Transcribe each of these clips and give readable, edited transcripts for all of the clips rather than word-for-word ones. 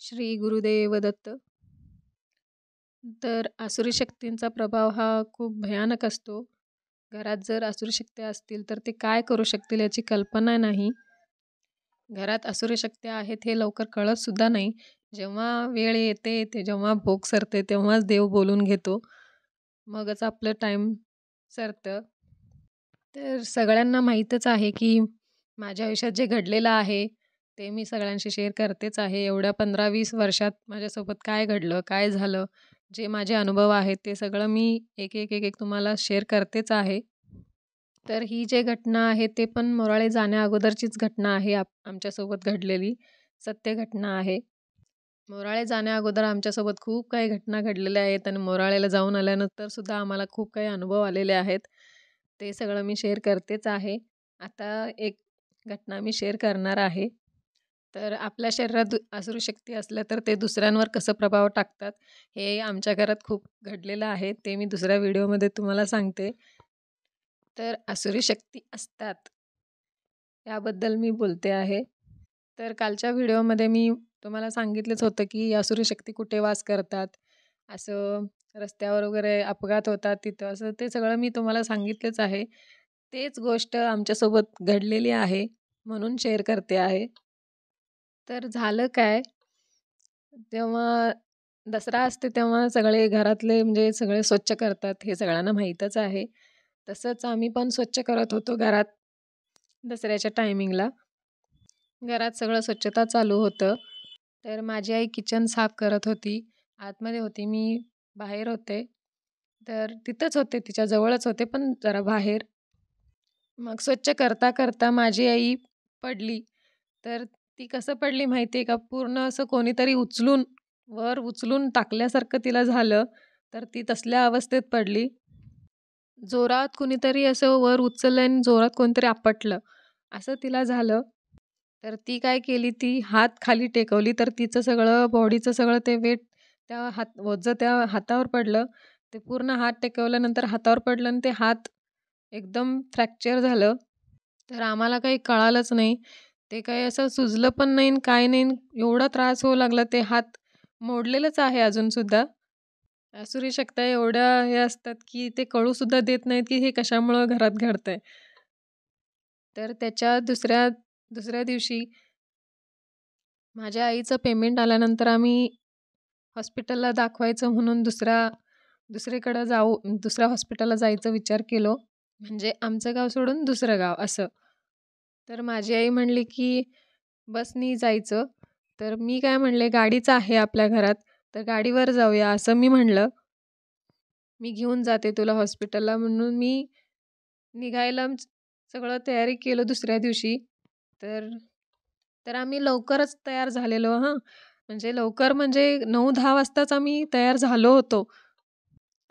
श्री गुरुदेव दत्त. तर आसुरी शक्तींचा प्रभाव हा खूप भयानक असतो. घरात जर आसुरी शक्ती असतील तर ते काय करू शकतील याची कल्पना नाही. घरात आसुरी शक्ती आहेत हे लवकर कळतसुद्धा नाही. जेव्हा वेळ येते ते जेव्हा भोग सरते तेव्हाच देव बोलून घेतो. मगच आपलं टाईम सरतं. तर सगळ्यांना माहीतच आहे की माझ्या आयुष्यात जे घडलेलं आहे ते मी सगळ्यांशी शेअर करतेच आहे. एवढ्या 15-20 वर्षात माझ्यासोबत काय घडलं, काय झालं, जे माझे अनुभव आहेत ते सगळं मी एक तुम्हाला शेअर करतेच आहे. तर ही जे घटना आहे ते पण मोराळे जाण्या अगोदरचीच घटना आहे आमच्यासोबत घडलेली. सत्य घटना आहे. मोराळे जाण्या अगोदर आमच्यासोबत खूप काही घटना घडलेल्या आहेत आणि मोराळेला जाऊन आल्यानंतर सुद्धा आम्हाला खूप काही अनुभव आलेले आहेत. ते सगळं मी शेअर करतेच आहे. आता एक घटना मी शेअर करणार आहे. तर आपल्या शरीरात आसुरी शक्ती असल्या तर ते दुसऱ्यांवर कसं प्रभाव टाकतात हे आमच्या घरात खूप घडलेलं आहे. ते मी दुसऱ्या व्हिडिओमध्ये तुम्हाला सांगते. तर आसुरी शक्ती असतात याबद्दल मी बोलते आहे. तर कालच्या व्हिडिओमध्ये मी तुम्हाला सांगितलंच होतं की आसुरी शक्ती कुठे वास करतात. असं रस्त्यावर वगैरे अपघात होतात तिथं असं ते सगळं मी तुम्हाला सांगितलंच आहे. तेच गोष्ट आमच्यासोबत घडलेली आहे म्हणून शेअर करते आहे. तर झालं काय, तेव्हा दसरा असते तेव्हा सगळे घरातले म्हणजे सगळे स्वच्छ करतात हे सगळ्यांना माहीतच आहे. तसंच आम्ही पण स्वच्छ करत होतो घरात दसऱ्याच्या टायमिंगला. घरात सगळं स्वच्छता चालू होतं. तर माझी आई किचन साफ करत होती. आतमध्ये होती, मी बाहेर होते. तर तिथंच होते, तिच्या जवळच होते पण जरा बाहेर. मग स्वच्छ करता करता माझी आई पडली. तर ती कसं पडली माहिती आहे का, पूर्ण असं कोणीतरी वर उचलून टाकल्यासारखं तिला झालं. तर ती तसल्या अवस्थेत पडली. जोरात कुणीतरी असं वर उचललं आणि जोरात कोणतरी आपटलं, असं तिला झालं. तर ती काय केली, ती हात खाली टेकवली तर तिचं सगळं बॉडीचं सगळं ते वेट त्या ओझं त्या हातावर पडलं. ते पूर्ण हात टेकवल्यानंतर हातावर पडलं आणि ते हात एकदम फ्रॅक्चर झालं. तर आम्हाला काही कळालंच नाही. ते काही असं सुजलं पण नाही आणि काय नाही. एवढा त्रास होऊ लागला. ते हात मोडलेलंच आहे अजूनसुद्धा. आसुरी शक्त्या एवढ्या हे असतात की ते कळूसुद्धा देत नाहीत की हे कशामुळं घरात घडतंय. तर त्याच्या दुसऱ्या दुसऱ्या दिवशी माझ्या आईचं पेमेंट आल्यानंतर आम्ही हॉस्पिटलला दाखवायचं म्हणून दुसऱ्या हॉस्पिटलला जायचा विचार केलो. म्हणजे आमचं गाव सोडून दुसरं गाव असं. तर माझी आई म्हणली की बसनी जायचं. तर मी काय म्हणले, गाडीच आहे आपल्या घरात तर गाडीवर जाऊया असं मी म्हणलं. मी घेऊन जाते तुला हॉस्पिटलला म्हणून मी निघायला सगळं तयारी केलं दुसऱ्या दिवशी. तर तर आम्ही लवकरच तयार झालेलो हां. म्हणजे लवकर म्हणजे 9-10 वाजताच आम्ही तयार झालो होतो.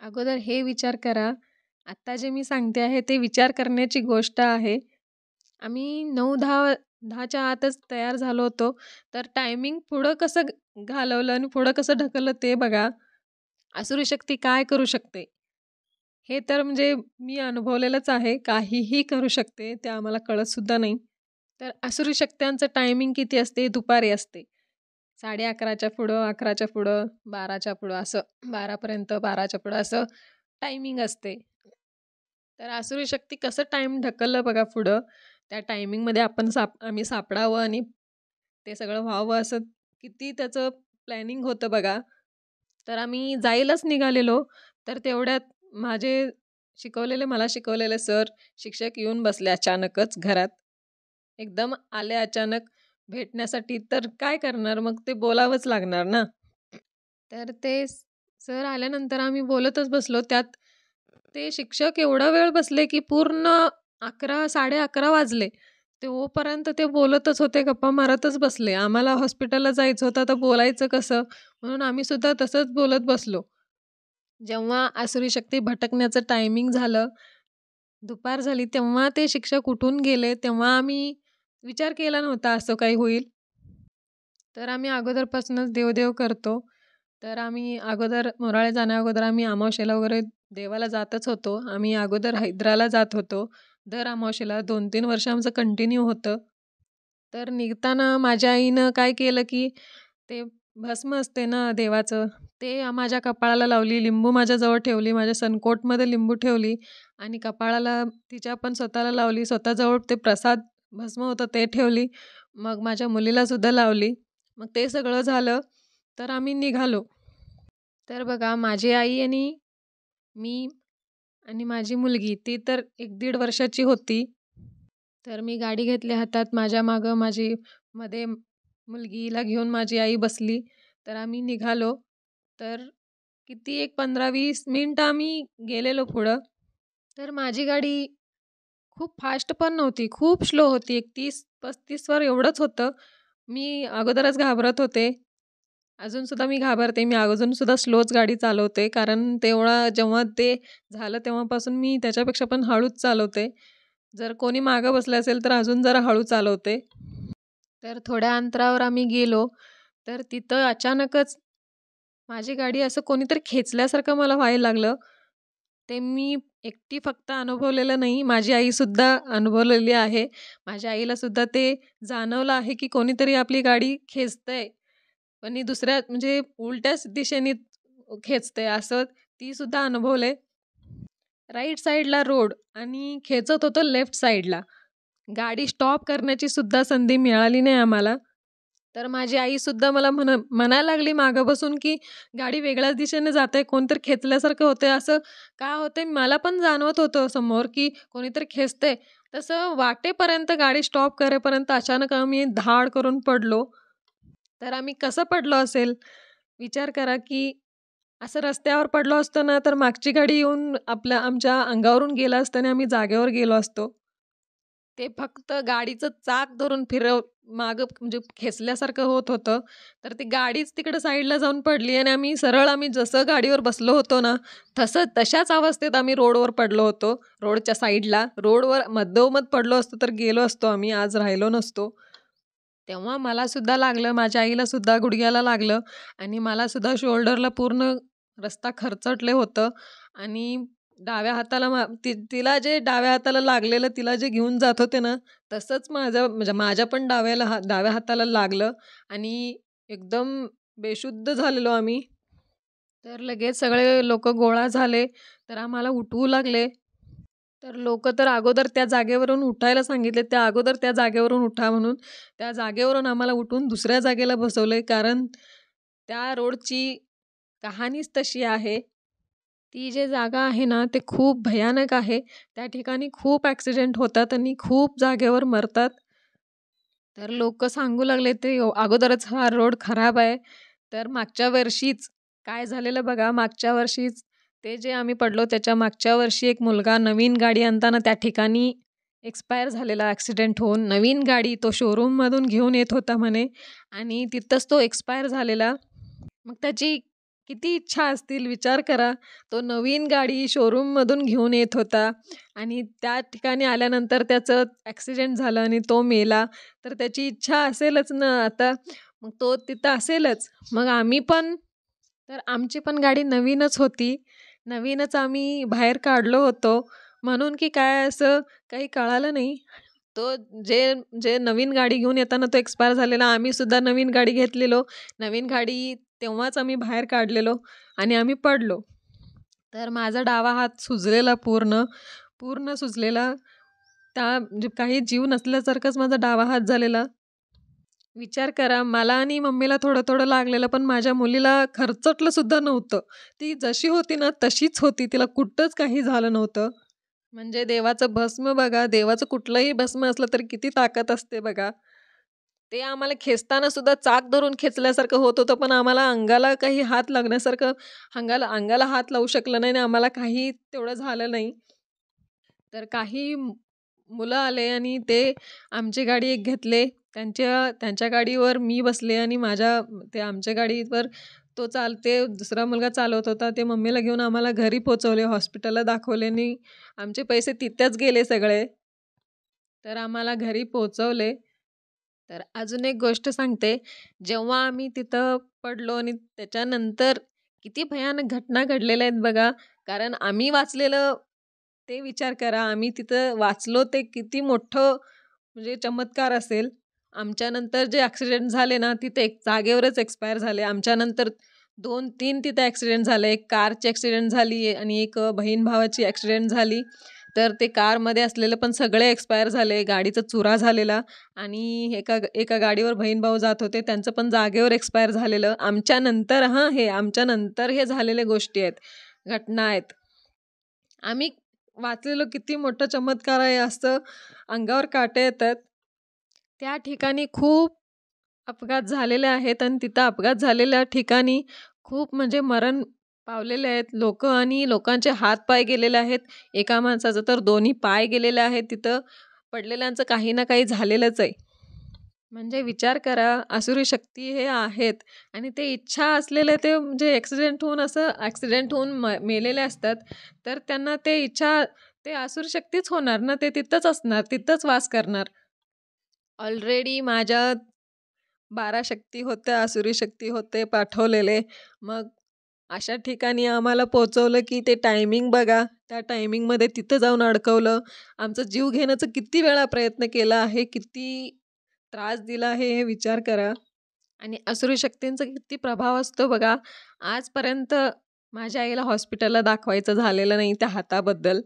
अगोदर हे विचार करा, आत्ता जे मी सांगते आहे ते विचार करण्याची गोष्ट आहे. आम्ही 9-10च्या आतच तयार झालो होतो. तर टायमिंग पुढं कसं घालवलं आणि पुढं कसं ढकललं ते बघा. आसुरी शक्ती काय करू शकते? हे तर म्हणजे मी अनुभवलेलंच आहे. काहीही करू शकते, ते आम्हाला कळतसुद्धा नाही. तर आसुरी शक्त्यांचं टायमिंग किती असते? दुपारी असते. 11:30च्या पुढं, 11च्या पुढं, 12च्या पुढं असं 12पर्यंत, 12च्या पुढं असं टायमिंग असते. तर आसुरी शक्ती कसं टाईम ढकललं बघा पुढं. त्या टायमिंगमध्ये आम्ही सापडावं आणि ते सगळं व्हावं असं किती त्याचं प्लॅनिंग होतं बघा. तर आम्ही जायलाच निघालेलो. तर तेवढ्यात मला शिकवलेले सर, शिक्षक येऊन बसले अचानकच घरात. एकदम आले अचानक भेटण्यासाठी. तर काय करणार मग, ते बोलावंच लागणार ना. तर ते सर आल्यानंतर आम्ही बोलतच बसलो. त्यात ते शिक्षक एवढा वेळ बसले की पूर्ण 11-11:30 वाजले. तोपर्यंत ते बोलतच होते, गप्पा मारतच बसले. आम्हाला हॉस्पिटलला जायचं होतं, तर बोलायचं कसं? म्हणून आम्ही सुद्धा तसंच बोलत बसलो. जेव्हा आसुरी शक्ती भटकण्याचं टायमिंग झालं, दुपार झाली, तेव्हा ते शिक्षक उठून गेले. तेव्हा आम्ही विचार केला नव्हता असं काही होईल. तर आम्ही अगोदरपासूनच देवदेव करतो. तर आम्ही मोराळे जाण्याअगोदर आम्ही अमावास्येला वगैरे देवाला जातच होतो. आम्ही अगोदर हैदराला जात होतो. दर अमावास्येला 2-3 वर्ष आमचं कंटिन्यू होतं. तर निघताना माझ्या आईनं काय केलं की ते भस्म असते ना देवाचं, ते माझ्या कपाळाला लावली, लिंबू माझ्याजवळ ठेवली, माझ्या सनकोटमध्ये लिंबू ठेवली आणि कपाळाला तिच्या पण स्वतःला लावली. स्वतःजवळ ते प्रसाद भस्म होतं ते ठेवली. मग माझ्या मुलीलासुद्धा लावली. मग ते सगळं झालं, तर आम्ही निघालो. तर बघा माझी आई आणि मी आणि माझी मुलगी ती तर 1-1.5 वर्षाची होती. तर मी गाडी घेतली हातात, माझ्या मागं माझी मध्ये मुलगीला घेऊन माझी आई बसली. तर आम्ही निघालो. तर किती एक 15-20 मिनिटं आम्ही गेलेलो पुढं. तर माझी गाडी खूप फास्ट पण नव्हती, खूप स्लो होती. एक 30-35 वर एवढंच होतं. मी अगोदरच घाबरत होते. अजूनसुद्धा मी घाबरते. मी अजूनसुद्धा स्लोच गाडी चालवते. कारण तेवढा जेव्हा ते झालं तेव्हापासून मी त्याच्यापेक्षा पण हळूच चालवते. जर कोणी मागं बसलं असेल तर अजून जरा हळू चालवते. तर थोड्या अंतरावर आम्ही गेलो. तर तिथं अचानकच माझी गाडी असं कोणीतरी खेचल्यासारखं मला व्हायला लागलं. ते मी एकटी फक्त अनुभवलेलं नाही, माझी आईसुद्धा अनुभवलेली आहे. माझ्या आईलासुद्धा ते जाणवलं आहे, की कोणीतरी आपली गाडी खेचतंय आणि दुसऱ्या म्हणजे उलट्याच दिशेने खेचतंय असं तीसुद्धा अनुभवलंय. राईट साईडला रोड आणि खेचत होतं लेफ्ट साईडला. गाडी स्टॉप करण्याची सुद्धा संधी मिळाली नाही आम्हाला. तर माझी आईसुद्धा मला म्हणायला लागली मागं बसून, की गाडी वेगळ्याच दिशेने जाते, कोणतरी खेचल्यासारखं होतंय. असं का होतंय? मला पण जाणवत होतं समोर, की कोणीतरी खेचतंय. तसं वाटेपर्यंत गाडी स्टॉप करेपर्यंत अचानक आम्ही धाड करून पडलो. तर आम्ही कसं पडलो असेल? विचार करा, की असं रस्त्यावर पडलो असतो ना, तर मागची गाडी येऊन आमच्या अंगावरून गेलं असतं आणि आम्ही जागेवर गेलो असतो. ते फक्त गाडीचं चाक धरून मागं म्हणजे खेचल्यासारखं होत होतं. तर ती गाडीच तिकडं साईडला जाऊन पडली आणि आम्ही जसं गाडीवर बसलो होतो ना, तशाच अवस्थेत आम्ही रोडवर पडलो होतो. रोडच्या साईडला. रोडवर मधोमध पडलो असतो तर गेलो असतो आम्ही, आज राहिलो नसतो. तेव्हा मलासुद्धा लागलं, माझ्या आईलासुद्धा गुडघ्याला लागलं आणि मलासुद्धा शोल्डरला पूर्ण रस्ता खरचटले होतं आणि डाव्या हाताला तिला जे डाव्या हाताला लागलेलं, तिला जे घेऊन जात होते ना, तसंच म्हणजे माझ्या पण डाव्या हाताला लागलं आणि एकदम बेशुद्ध झालेलो आम्ही. तर लगेच सगळे लोकं गोळा झाले, तर आम्हाला उठवू लागले. तर लोकं तर अगोदर त्या जागेवरून उठायला सांगितले, त्या अगोदर त्या जागेवरून उठा म्हणून. त्या जागेवरून आम्हाला उठवून दुसऱ्या जागेला बसवलंय, कारण त्या रोडची कहाणीच तशी आहे. ती जी जागा आहे ना, ते खूप भयानक आहे. त्या ठिकाणी खूप ॲक्सिडेंट होतात आणि खूप जागेवर मरतात. तर लोकं सांगू लागले, ते अगोदरच हा रोड खराब आहे. तर मागच्या वर्षीच काय झालेलं बघा, मागच्या वर्षीच ते जे आम्ही पडलो त्याच्या मागच्या वर्षी एक मुलगा नवीन गाडी आणताना त्या ठिकाणी एक्सपायर झालेला ॲक्सिडेंट होऊन. नवीन गाडी तो शोरूममधून घेऊन येत होता म्हणे आणि तिथंच तो एक्सपायर झालेला. मग त्याची किती इच्छा असतील विचार करा. तो नवीन गाडी शोरूममधून घेऊन येत होता आणि त्या ठिकाणी आल्यानंतर त्याचं ॲक्सिडेंट झालं आणि तो मेला. तर त्याची इच्छा असेलच ना आता. मग तो तिथं असेलच. मग आम्ही पण तर आमची पण गाडी नवीनच होती. नवीनच आम्ही बाहेर काढलो होतो. म्हणून की काय असं काही कळालं नाही. तो जे जे नवीन गाडी घेऊन येताना तो एक्सपायर झालेला. आम्हीसुद्धा नवीन गाडी घेतलेलो. नवीन गाडी तेव्हाच आम्ही बाहेर काढलेलो आणि आम्ही पडलो. तर माझा डावा हात सुजलेला पूर्ण, पूर्ण सुजलेला. म्हणजे काही जीव नसल्यासारखाच माझा डावा हात झालेला. विचार करा, मला आणि मम्मीला थोडं-थोडं लागलेलं, पण माझ्या मुलीला खरचटलं सुद्धा नव्हतं. ती जशी होती ना, तशीच होती. तिला कुठंच काही झालं नव्हतं. म्हणजे देवाचं भस्म बघा, देवाचं कुठलंही भस्म असलं तरी किती ताकद असते बघा. ते आम्हाला खेचताना सुद्धा चाक धरून खेचल्यासारखं होत होतं, पण आम्हाला अंगाला काही हात लागण्यासारखं अंगाला अंगाला हात लावू शकलं नाही आणि आम्हाला काही तेवढं झालं नाही. तर काही मुलं आले आणि ते आमची गाडी एक घेतले. त्यांच्या गाडीवर मी बसले आणि ते आमच्या गाडीवर ते दुसरा मुलगा चालवत होता. ते मम्मीला घेऊन आम्हाला घरी पोहोचवले, हॉस्पिटलला दाखवले आणि आमचे पैसे तिथेच गेले सगळे. तर आम्हाला घरी पोहोचवले. तर अजून एक गोष्ट सांगते. जेव्हा आम्ही तिथं पडलो आणि त्याच्यानंतर किती भयानक घटना घडलेल्या आहेत बघा. कारण आम्ही वाचलेलं ते विचार करा. आम्ही तिथं वाचलो ते किती मोठं म्हणजे चमत्कार असेल. आमच्यानंतर जे ॲक्सिडेंट झाले ना तिथे एक जागेवरच एक्सपायर झाले. आमच्यानंतर 2-3 तिथे ॲक्सिडेंट झाले. एक कारची ॲक्सिडेंट झाली आणि एक बहीण भावाची ॲक्सिडेंट झाली. तर ते कारमध्ये असलेले पण सगळे एक्सपायर झाले. गाडीचा चुरा झालेला आणि एका एका गाडीवर बहीण भाऊ जात होते, त्यांचं पण जागेवर एक्सपायर झालेलं. आमच्यानंतर हे झालेल्या गोष्टी आहेत, घटना आहेत. आम्ही वाचलेलो किती मोठा चमत्कार आहे असं अंगावर काटे येतात. त्या ठिकाणी खूप अपघात झालेले आहेत आणि तिथं अपघात झालेल्या ठिकाणी खूप म्हणजे मरण पावलेले आहेत लोक आणि लोकांचे हातपाय गेलेले आहेत. एका माणसाचं तर दोन्ही पाय गेलेले आहेत. तिथं पडलेल्यांचं काही ना काही झालेलंच आहे. म्हणजे विचार करा, आसुरी शक्ती हे आहेत आणि ते इच्छा असलेले ते म्हणजे ॲक्सिडेंट होऊन मेलेले असतात. तर त्यांना ते इच्छा ते आसुरी शक्तीच होणार ना, ते तिथंच असणार, तिथंच वास करणार. ऑलरेडी माझ्या 12 शक्ती होत्या, आसुरी शक्ती होते पाठवलेले. मग अशा ठिकाणी आम्हाला पोचवलं की ते टायमिंग बघा, त्या टायमिंगमध्ये तिथं जाऊन अडकवलं. आमचा जीव घेण्याचा किती वेळा प्रयत्न केला आहे, किती त्रास दिला आहे हे विचार करा. आणि आसुरी शक्तींचा किती प्रभाव असतो बघा. आजपर्यंत माझ्या आईला हॉस्पिटलला दाखवायचं झालेलं नाही त्या हाताबद्दल.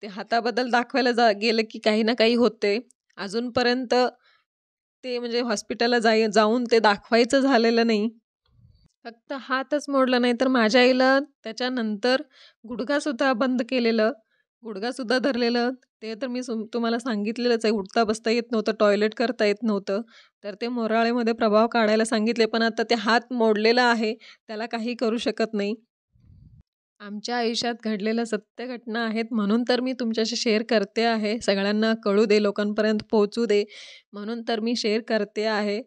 ते हाताबद्दल दाखवायला गेलं की काही ना काही होते. अजूनपर्यंत ते म्हणजे हॉस्पिटलला जाऊन ते दाखवायचं झालेलं नाही. फक्त हातच मोडला नाही तर माझ्या आईला त्याच्यानंतर गुडघासुद्धा बंद केलेलं, गुडघासुद्धा धरलेलं. ते तर मी तुम्हाला सांगितलेलंच आहे. उठता बसता येत नव्हतं, टॉयलेट करता येत नव्हतं. तर ते मोराळेमध्ये प्रभाव काढायला सांगितले, पण आता ते हात मोडलेला आहे, त्याला काही करू शकत नाही. आमच्या आयुष्यात घडलेल्या सत्य घटना आहेत म्हणून तर मी तुमच्याशी शेअर करते आहे. सगळ्यांना कळू दे, लोकांपर्यंत पोहोचू दे म्हणून तर मी शेअर करते आहे.